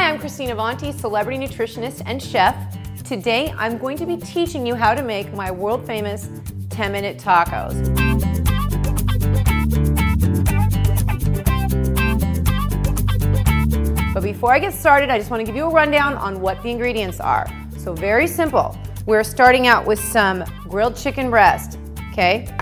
Hi, I'm Christine Avanti, celebrity nutritionist and chef. Today, I'm going to be teaching you how to make my world-famous 10-minute tacos. But before I get started, I just want to give you a rundown on what the ingredients are. So very simple. We're starting out with some grilled chicken breast, okay?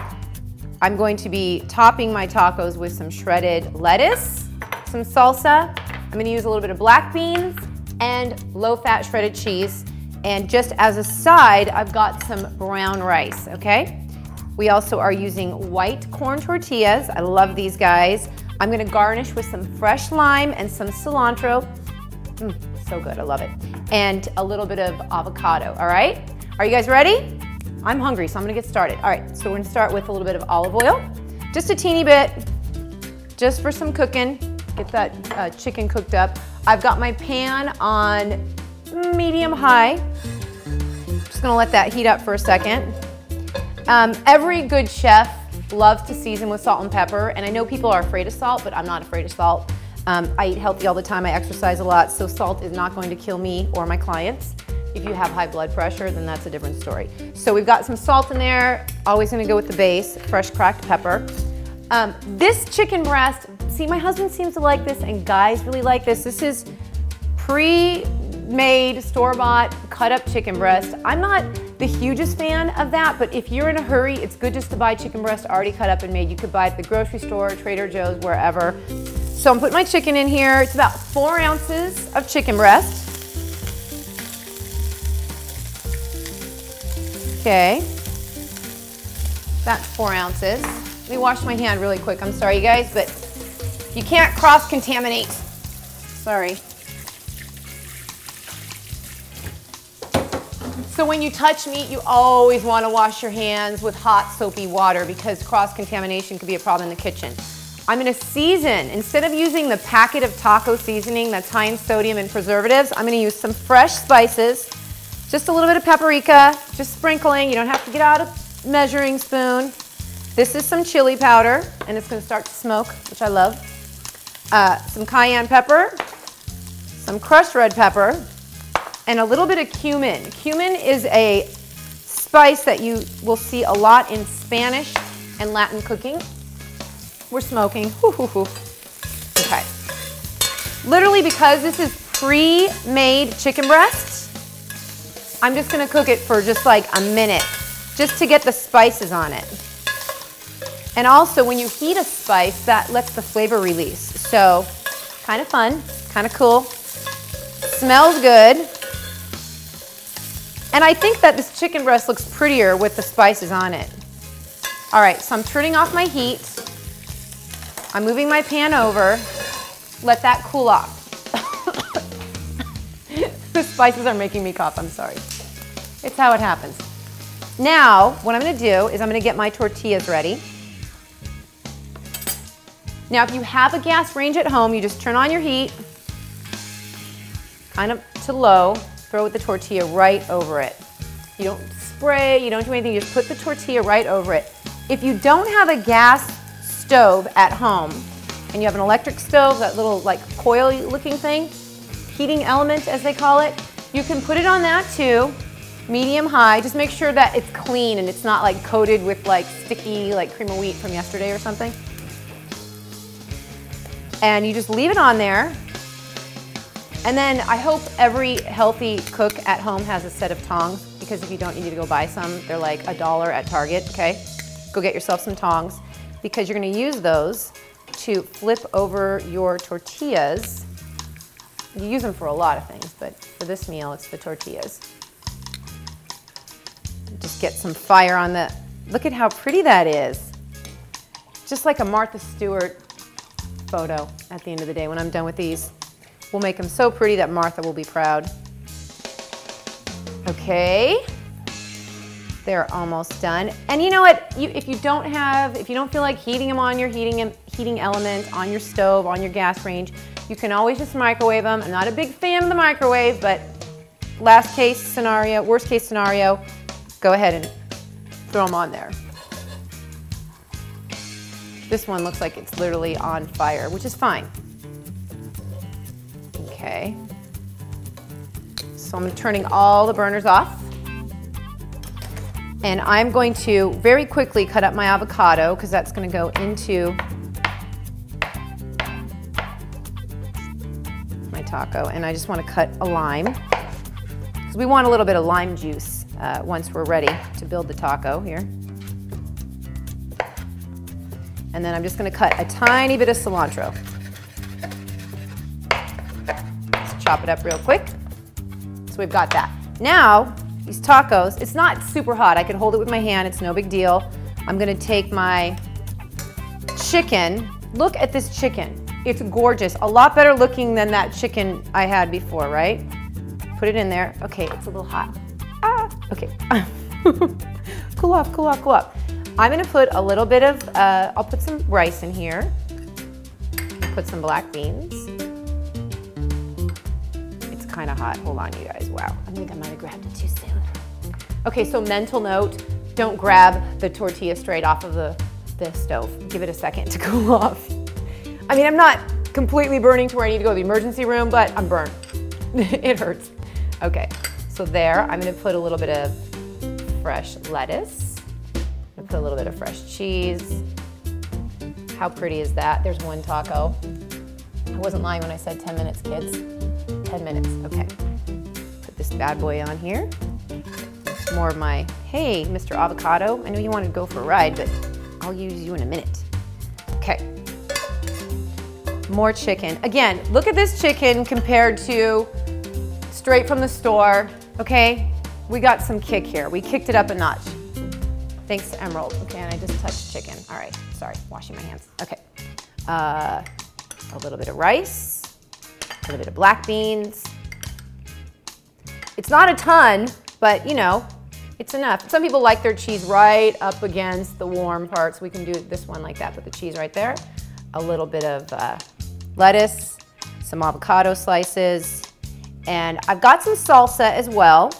I'm going to be topping my tacos with some shredded lettuce, some salsa. I'm going to use a little bit of black beans and low-fat shredded cheese. And just as a side, I've got some brown rice, okay? We also are using white corn tortillas. I love these guys. I'm going to garnish with some fresh lime and some cilantro. So good, I love it. And a little bit of avocado, all right? Are you guys ready? I'm hungry, so I'm going to get started. All right, so we're going to start with a little bit of olive oil. Just a teeny bit, just for some cooking. Get that chicken cooked up. I've got my pan on medium-high. Just gonna let that heat up for a second. Every good chef loves to season with salt and pepper, and I know people are afraid of salt, but I'm not afraid of salt. I eat healthy all the time, I exercise a lot, so salt is not going to kill me or my clients. If you have high blood pressure, then that's a different story. So we've got some salt in there, always gonna go with the base, fresh cracked pepper. This chicken breast, see, my husband seems to like this, and guys really like this. This is pre-made, store-bought, cut-up chicken breast. I'm not the hugest fan of that, but if you're in a hurry, it's good just to buy chicken breast already cut up and made. You could buy it at the grocery store, Trader Joe's, wherever. So I'm putting my chicken in here. It's about 4 ounces of chicken breast. Okay, that's 4 ounces. Let me wash my hand really quick. I'm sorry, you guys, but you can't cross-contaminate. Sorry. So when you touch meat, you always want to wash your hands with hot, soapy water because cross-contamination could be a problem in the kitchen. I'm going to season. Instead of using the packet of taco seasoning that's high in sodium and preservatives, I'm going to use some fresh spices, just a little bit of paprika, just sprinkling. You don't have to get out a measuring spoon. This is some chili powder, and it's going to start to smoke, which I love. Some cayenne pepper, some crushed red pepper, and a little bit of cumin. Cumin is a spice that you will see a lot in Spanish and Latin cooking. We're smoking. Okay. Literally, because this is pre-made chicken breast, I'm just going to cook it for just like a minute, just to get the spices on it. And also, when you heat a spice, that lets the flavor release. So, kind of fun, kind of cool. Smells good. And I think that this chicken breast looks prettier with the spices on it. All right, so I'm turning off my heat. I'm moving my pan over. Let that cool off. The spices are making me cough, I'm sorry. It's how it happens. Now, what I'm gonna do is I'm gonna get my tortillas ready. Now, if you have a gas range at home, you just turn on your heat, kind of to low, throw the tortilla right over it. You don't spray, you don't do anything, you just put the tortilla right over it. If you don't have a gas stove at home, and you have an electric stove, that little like coil looking thing, heating element as they call it, you can put it on that too, medium high. Just make sure that it's clean and it's not like coated with like sticky like cream of wheat from yesterday or something. And you just leave it on there. And then I hope every healthy cook at home has a set of tongs, because if you don't, you need to go buy some. They're like $1 at Target, okay? Go get yourself some tongs, because you're gonna use those to flip over your tortillas. You use them for a lot of things, but for this meal, it's the tortillas. Just get some fire on the, look at how pretty that is. Just like a Martha Stewart photo at the end of the day when I'm done with these. We'll make them so pretty that Martha will be proud. Okay, they're almost done. And you know what, if you don't feel like heating them on your heating element, on your stove, on your gas range, you can always just microwave them. I'm not a big fan of the microwave, but worst case scenario, go ahead and throw them on there. This one looks like it's literally on fire, which is fine. Okay, So I'm turning all the burners off. And I'm going to very quickly cut up my avocado because that's going to go into my taco. And I just want to cut a lime because we want a little bit of lime juice once we're ready to build the taco here. And then I'm just going to cut a tiny bit of cilantro. Let's chop it up real quick. So we've got that. Now, these tacos, it's not super hot. I can hold it with my hand. It's no big deal. I'm going to take my chicken. Look at this chicken. It's gorgeous. A lot better looking than that chicken I had before, right? Put it in there. Okay, it's a little hot. Ah, okay. Cool off, cool off, cool off. I'm going to put a little bit of, I'll put some rice in here. Put some black beans. It's kind of hot. Hold on, you guys. Wow. I think I might have grabbed it too soon. Okay, so mental note, don't grab the tortilla straight off of the stove. Give it a second to cool off. I mean, I'm not completely burning to where I need to go to the emergency room, but I'm burnt. It hurts. Okay, so there, I'm going to put a little bit of fresh lettuce. I'm going to put a little bit of fresh cheese. How pretty is that? There's one taco. I wasn't lying when I said 10 minutes, kids. 10 minutes, okay. Put this bad boy on here. More of my, hey, Mr. Avocado, I know you wanted to go for a ride, but I'll use you in a minute. Okay. More chicken. Again, look at this chicken compared to straight from the store, okay? We got some kick here. We kicked it up a notch. Thanks to Emerald. Okay, and I just touched chicken. All right, sorry, washing my hands. Okay. A little bit of rice, a little bit of black beans. It's not a ton, but you know, it's enough. Some people like their cheese right up against the warm parts. We can do this one like that, put the cheese right there. A little bit of lettuce, some avocado slices, and I've got some salsa as well.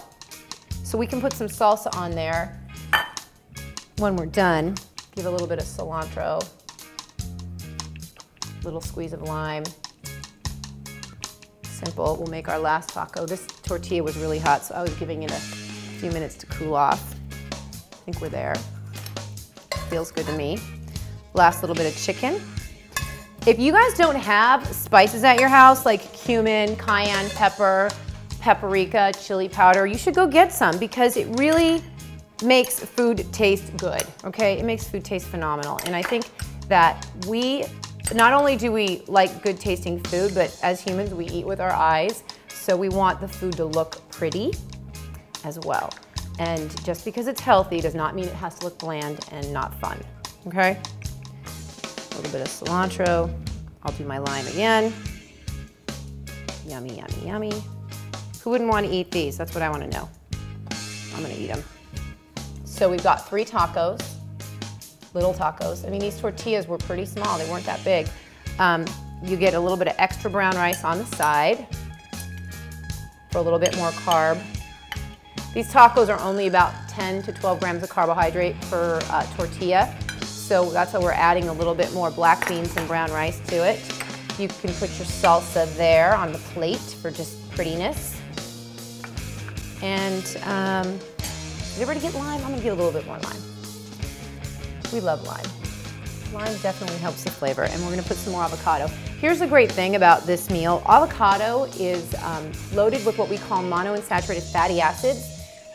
So we can put some salsa on there when we're done. Give a little bit of cilantro, little squeeze of lime. Simple, we'll make our last taco. This tortilla was really hot, so I was giving it a few minutes to cool off. I think we're there. Feels good to me. Last little bit of chicken. If you guys don't have spices at your house like cumin, cayenne pepper, paprika, chili powder, you should go get some because it really makes food taste good, okay? It makes food taste phenomenal. And I think that not only do we like good tasting food, but as humans, we eat with our eyes. So we want the food to look pretty as well. And just because it's healthy does not mean it has to look bland and not fun, okay? A little bit of cilantro. I'll do my lime again. Yummy, yummy, yummy. Who wouldn't want to eat these? That's what I want to know. I'm gonna eat them. So we've got 3 tacos, little tacos. I mean, these tortillas were pretty small. They weren't that big. You get a little bit of extra brown rice on the side for a little bit more carb. These tacos are only about 10 to 12 grams of carbohydrate per tortilla. So that's why we're adding a little bit more black beans and brown rice to it. You can put your salsa there on the plate for just prettiness. And is it ready to get lime? I'm gonna get a little bit more lime. We love lime. Lime definitely helps the flavor, and we're gonna put some more avocado. Here's the great thing about this meal. Avocado is loaded with what we call monounsaturated fatty acids.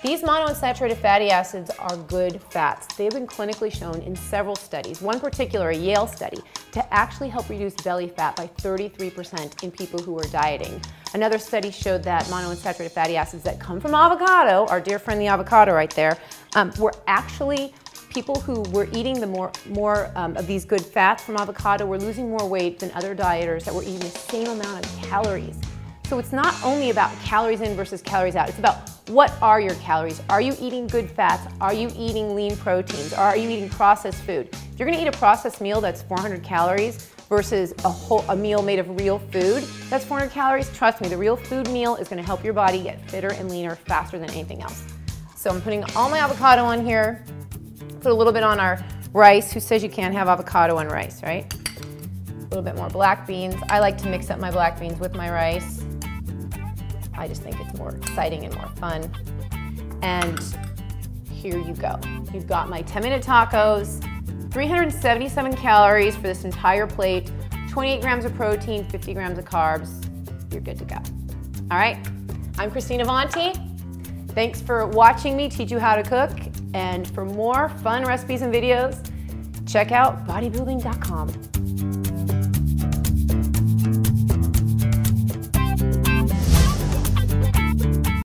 These monounsaturated fatty acids are good fats. They've been clinically shown in several studies, one particular, a Yale study, to actually help reduce belly fat by 33% in people who are dieting. Another study showed that monounsaturated fatty acids that come from avocado, our dear friend the avocado right there, were actually people who were eating the more of these good fats from avocado were losing more weight than other dieters that were eating the same amount of calories. So it's not only about calories in versus calories out, it's about what are your calories? Are you eating good fats? Are you eating lean proteins? Are you eating processed food? If you're gonna eat a processed meal that's 400 calories versus a meal made of real food, that's 400 calories, trust me, the real food meal is gonna help your body get fitter and leaner faster than anything else. So I'm putting all my avocado on here, put a little bit on our rice. Who says you can't have avocado on rice, right? A little bit more black beans. I like to mix up my black beans with my rice. I just think it's more exciting and more fun. And here you go. You've got my 10-minute tacos, 377 calories for this entire plate, 28 grams of protein, 50 grams of carbs. You're good to go. All right, I'm Christine Avanti. Thanks for watching me teach you how to cook. And for more fun recipes and videos, check out bodybuilding.com.